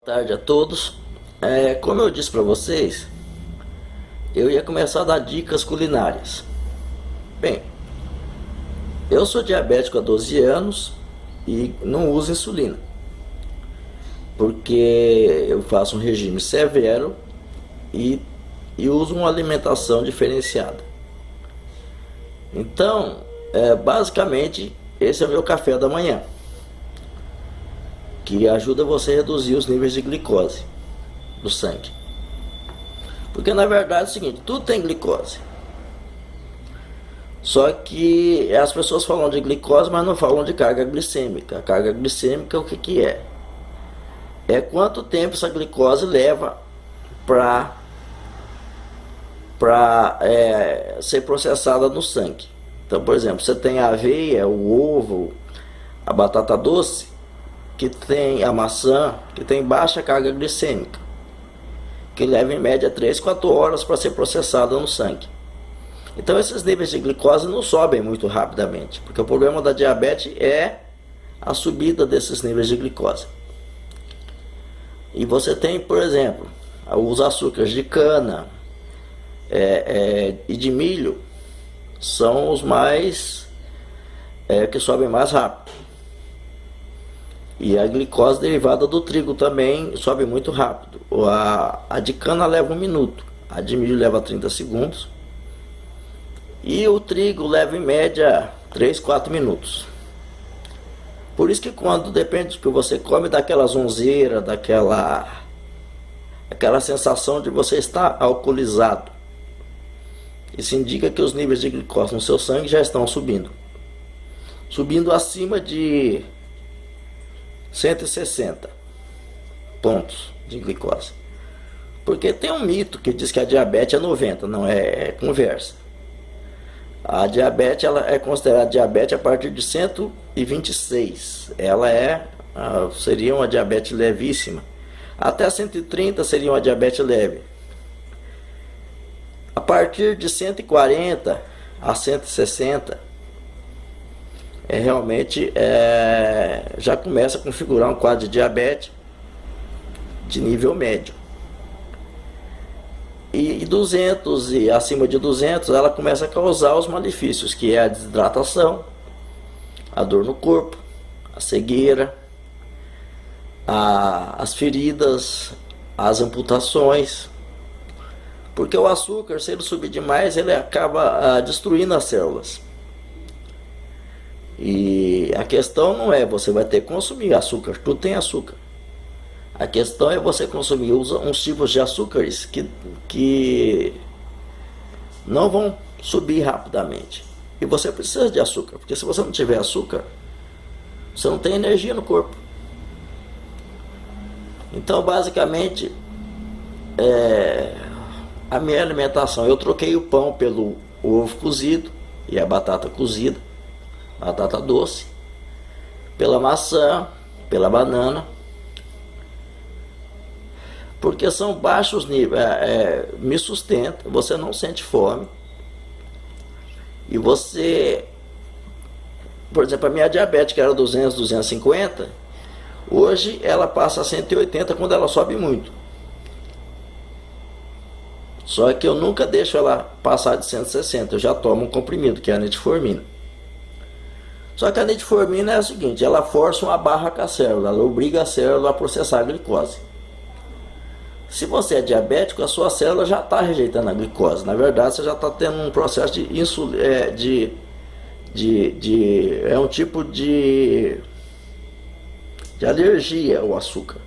Boa tarde a todos. Como eu disse para vocês, eu ia começar a dar dicas culinárias. Bem, eu sou diabético há 12 anos e não uso insulina, porque eu faço um regime severo e, e uso uma alimentação diferenciada. Então, basicamente, esse é o meu café da manhã, que ajuda você a reduzir os níveis de glicose do sangue. Porque na verdade é o seguinte, tudo tem glicose. Só que as pessoas falam de glicose, mas não falam de carga glicêmica. A carga glicêmica o que é? É quanto tempo essa glicose leva para ser processada no sangue. Então, por exemplo, você tem a aveia, o ovo, a batata doce, que tem a maçã, que tem baixa carga glicêmica, que leva em média 3, 4 horas para ser processada no sangue. Então esses níveis de glicose não sobem muito rapidamente, porque o problema da diabetes é a subida desses níveis de glicose. E você tem, por exemplo, os açúcares de cana e de milho, são os mais que sobem mais rápido. E a glicose derivada do trigo também sobe muito rápido. A de cana leva 1 minuto, a de milho leva 30 segundos. E o trigo leva em média 3, 4 minutos. Por isso que quando depende do que você come, dá aquela zonzeira, aquela sensação de você estar alcoolizado. Isso indica que os níveis de glicose no seu sangue já estão subindo. Subindo acima de 160 pontos de glicose. Porque tem um mito que diz que a diabetes é 90, não é conversa. A diabetes ela é considerada diabetes a partir de 126. Ela seria uma diabetes levíssima. Até 130 seria uma diabetes leve. A partir de 140 a 160 realmente já começa a configurar um quadro de diabetes de nível médio. E 200 e acima de 200 ela começa a causar os malefícios, que é a desidratação, a dor no corpo, a cegueira, as feridas, as amputações. Porque o açúcar, se ele subir demais, ele acaba destruindo as células. E a questão não é você vai ter que consumir açúcar, tudo tem açúcar. A questão é você consumir uns tipos de açúcares que não vão subir rapidamente. E você precisa de açúcar, porque se você não tiver açúcar, você não tem energia no corpo. Então, basicamente, a minha alimentação, eu troquei o pão pelo ovo cozido e a batata cozida, batata doce, pela maçã, pela banana, porque são baixos níveis, me sustenta, você não sente fome, e você, por exemplo, a minha diabetes que era 200, 250, hoje ela passa a 180 quando ela sobe muito. Só que eu nunca deixo ela passar de 160, eu já tomo um comprimido, que é a metformina. Só que a metformina é o seguinte, ela força uma barra com a célula, ela obriga a célula a processar a glicose. Se você é diabético, a sua célula já está rejeitando a glicose. Na verdade, você já está tendo um processo de insulina, é um tipo de alergia ao açúcar,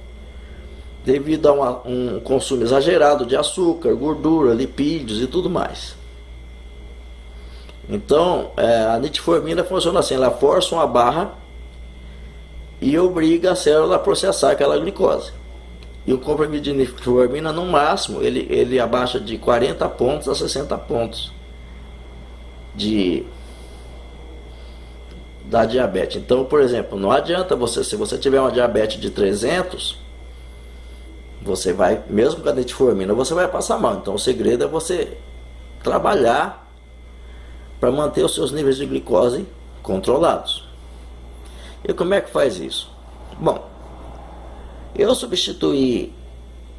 devido a um consumo exagerado de açúcar, gordura, lipídios e tudo mais. Então, a metformina funciona assim, ela força uma barra e obriga a célula a processar aquela glicose. E o comprimido de metformina, no máximo, ele abaixa de 40 pontos a 60 pontos da diabetes. Então, por exemplo, não adianta se você tiver uma diabetes de 300, você vai, mesmo com a metformina, você vai passar mal. Então, o segredo é você trabalhar para manter os seus níveis de glicose controlados. E como é que faz isso? Bom, Eu substituí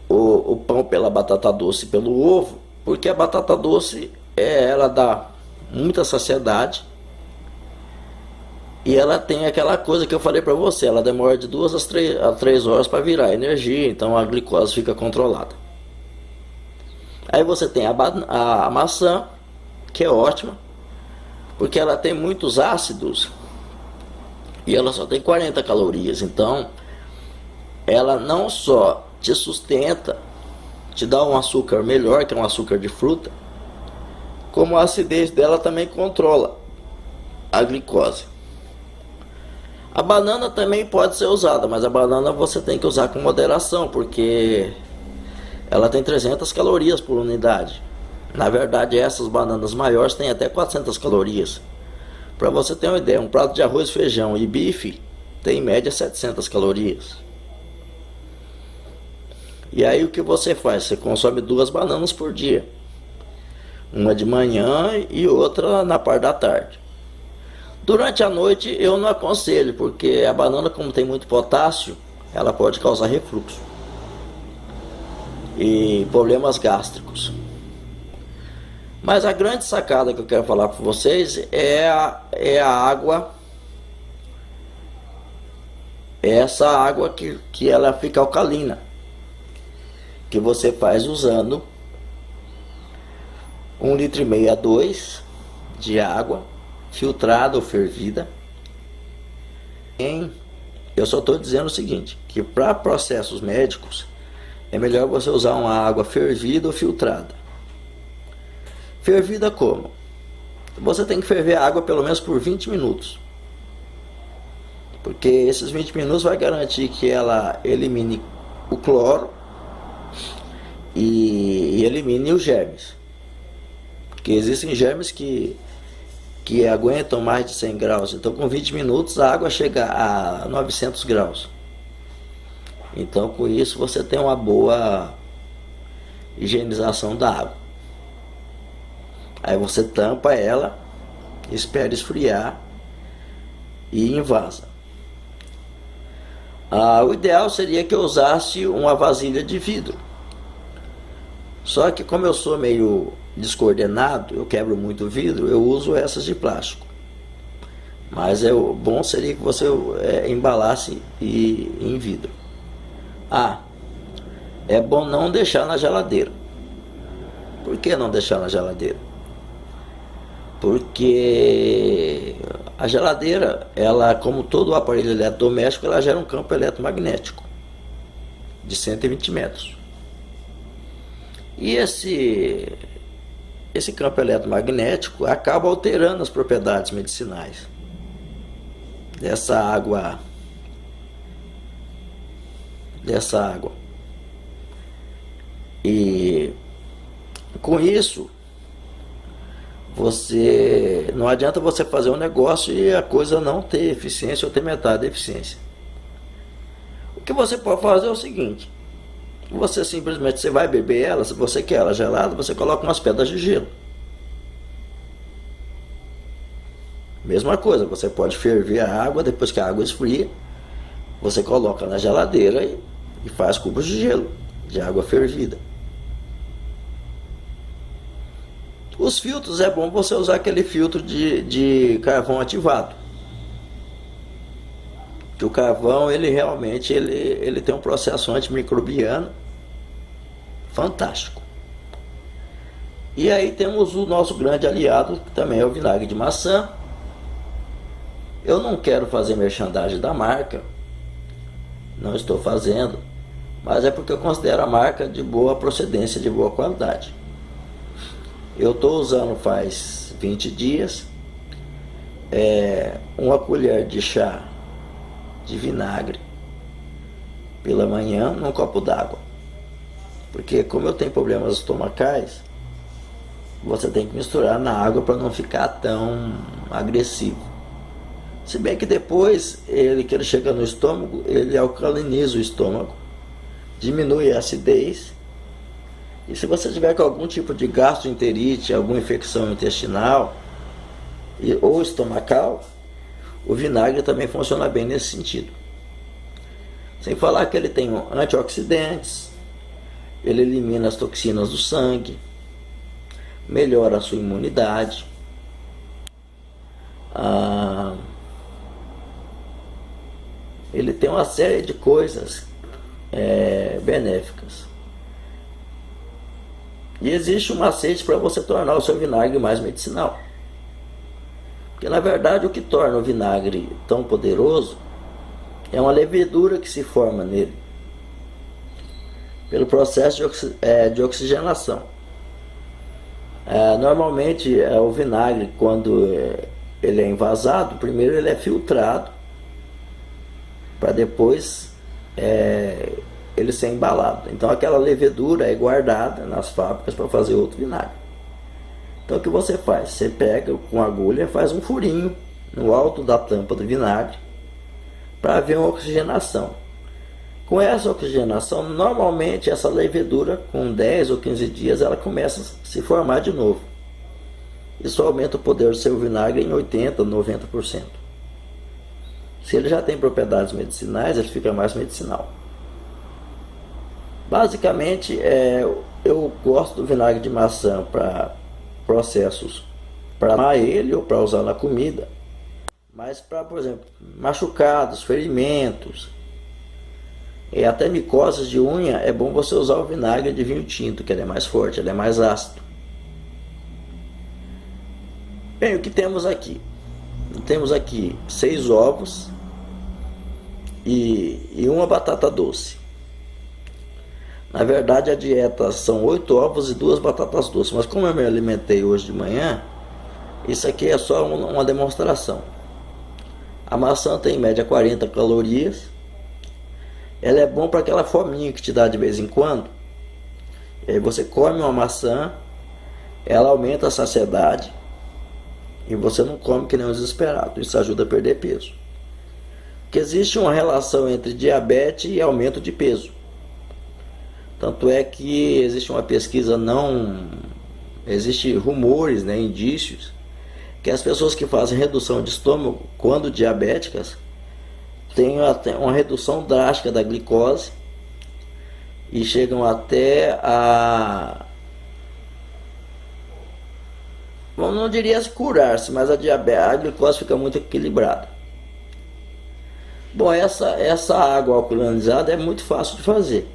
o pão pela batata doce pelo ovo, porque a batata doce ela dá muita saciedade e ela tem aquela coisa que eu falei para você, ela demora de 2 a 3 horas para virar energia, então a glicose fica controlada. Aí você tem a maçã, que é ótima, porque ela tem muitos ácidos e ela só tem 40 calorias, então ela não só te sustenta, te dá um açúcar melhor, que é um açúcar de fruta, como a acidez dela também controla a glicose. A banana também pode ser usada, mas a banana você tem que usar com moderação, porque ela tem 300 calorias por unidade. Na verdade, essas bananas maiores têm até 400 calorias. Para você ter uma ideia, um prato de arroz, feijão e bife tem em média 700 calorias. E aí o que você faz? Você consome 2 bananas por dia. Uma de manhã e outra na parte da tarde. Durante a noite eu não aconselho, porque a banana, como tem muito potássio, ela pode causar refluxo e problemas gástricos. Mas a grande sacada que eu quero falar para vocês é a água. É essa água que ela fica alcalina, que você faz usando 1,5 litro a 2 de água filtrada ou fervida. Eu só estou dizendo o seguinte, que para processos médicos é melhor você usar uma água fervida ou filtrada. Fervida como? Você tem que ferver a água pelo menos por 20 minutos. Porque esses 20 minutos vai garantir que ela elimine o cloro e elimine os germes. Porque existem germes que aguentam mais de 100 graus. Então com 20 minutos a água chega a 900 graus. Então com isso você tem uma boa higienização da água. Aí você tampa ela, espera esfriar e invasa. O ideal seria que eu usasse uma vasilha de vidro. Só que como eu sou meio descoordenado, eu quebro muito vidro, eu uso essas de plástico. Mas o bom seria que você embalasse em vidro. É bom não deixar na geladeira. Por que não deixar na geladeira? Porque a geladeira, ela, como todo aparelho eletrodoméstico, ela gera um campo eletromagnético de 120 metros. E esse campo eletromagnético acaba alterando as propriedades medicinais dessa água. E com isso, não adianta você fazer um negócio e a coisa não ter eficiência ou ter metade da eficiência. O que você pode fazer é o seguinte: você simplesmente vai beber ela, se você quer ela gelada, você coloca umas pedras de gelo. Mesma coisa, você pode ferver a água, depois que a água esfria, você coloca na geladeira e faz cubos de gelo, de água fervida. Os filtros, é bom você usar aquele filtro de carvão ativado. Que o carvão, ele realmente ele tem um processo antimicrobiano fantástico. E aí temos o nosso grande aliado, que também é o vinagre de maçã. Eu não quero fazer merchandising da marca, não estou fazendo, mas é porque eu considero a marca de boa procedência, de boa qualidade. Eu estou usando faz 20 dias, uma colher de chá de vinagre pela manhã num copo d'água. Porque como eu tenho problemas estomacais, você tem que misturar na água para não ficar tão agressivo. Se bem que depois, que ele chega no estômago, ele alcaliniza o estômago, diminui a acidez. E se você tiver com algum tipo de gastroenterite, alguma infecção intestinal ou estomacal, o vinagre também funciona bem nesse sentido. Sem falar que ele tem antioxidantes, ele elimina as toxinas do sangue, melhora a sua imunidade. Ele tem uma série de coisas benéficas. E existe um macete para você tornar o seu vinagre mais medicinal. Porque na verdade o que torna o vinagre tão poderoso é uma levedura que se forma nele, pelo processo de oxigenação. Normalmente o vinagre, quando ele é envasado, primeiro ele é filtrado para depois ele ser embalado. Então aquela levedura é guardada nas fábricas para fazer outro vinagre. Então o que você faz? Você pega com agulha, faz um furinho no alto da tampa do vinagre para haver uma oxigenação. Com essa oxigenação, normalmente essa levedura, com 10 ou 15 dias, ela começa a se formar de novo. Isso aumenta o poder do seu vinagre em 80%, 90%. Se ele já tem propriedades medicinais, ele fica mais medicinal. Basicamente, eu gosto do vinagre de maçã para processos, para amar ele ou para usar na comida. Mas para, por exemplo, machucados, ferimentos e até micoses de unha, é bom você usar o vinagre de vinho tinto, que ele é mais forte, ele é mais ácido. Bem, o que temos aqui? Temos aqui 6 ovos e uma batata doce. Na verdade a dieta são 8 ovos e 2 batatas doces, mas como eu me alimentei hoje de manhã, isso aqui é só uma demonstração. A maçã tem em média 40 calorias. Ela é bom para aquela fominha que te dá de vez em quando. E aí você come uma maçã, ela aumenta a saciedade e você não come que nem um desesperado. Isso ajuda a perder peso. Porque existe uma relação entre diabetes e aumento de peso. Tanto é que existe uma pesquisa, existe rumores, indícios, que as pessoas que fazem redução de estômago quando diabéticas têm uma redução drástica da glicose e chegam até não diria se curar-se, mas a glicose fica muito equilibrada. Bom, essa água alcalinizada é muito fácil de fazer.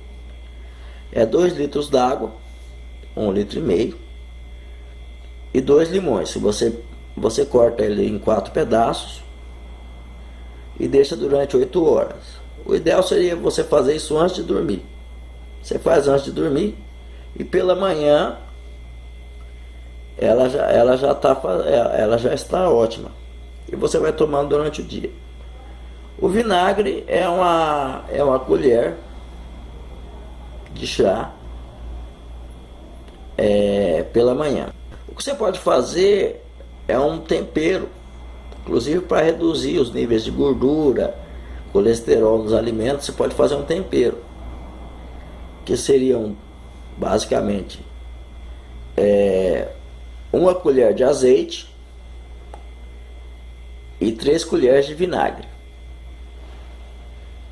É 2 litros d'água, 1,5 litro, e 2 limões. Se você corta ele em 4 pedaços e deixa durante 8 horas. O ideal seria você fazer isso antes de dormir. Você faz antes de dormir e pela manhã ela já está ótima. E você vai tomando durante o dia. O vinagre é uma colher de chá pela manhã. O que você pode fazer é um tempero, inclusive para reduzir os níveis de gordura, colesterol nos alimentos. Você pode fazer um tempero, que seriam basicamente 1 colher de azeite e 3 colheres de vinagre.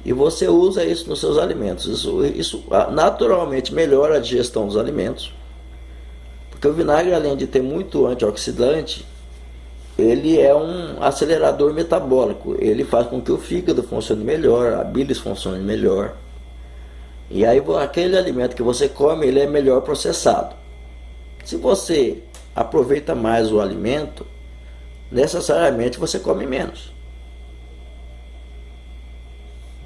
E você usa isso nos seus alimentos. Isso naturalmente melhora a digestão dos alimentos, porque o vinagre, além de ter muito antioxidante, ele é um acelerador metabólico. Ele faz com que o fígado funcione melhor, a bilis funcione melhor. E aí aquele alimento que você come, ele é melhor processado. Se você aproveita mais o alimento, necessariamente você come menos.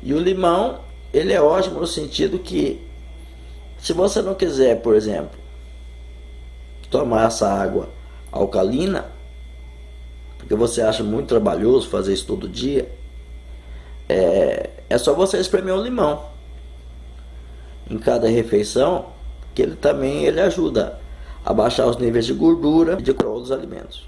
E o limão, ele é ótimo no sentido que, se você não quiser, por exemplo, tomar essa água alcalina, porque você acha muito trabalhoso fazer isso todo dia, é só você espremer um limão em cada refeição, que ele ajuda a baixar os níveis de gordura e de colesterol dos alimentos.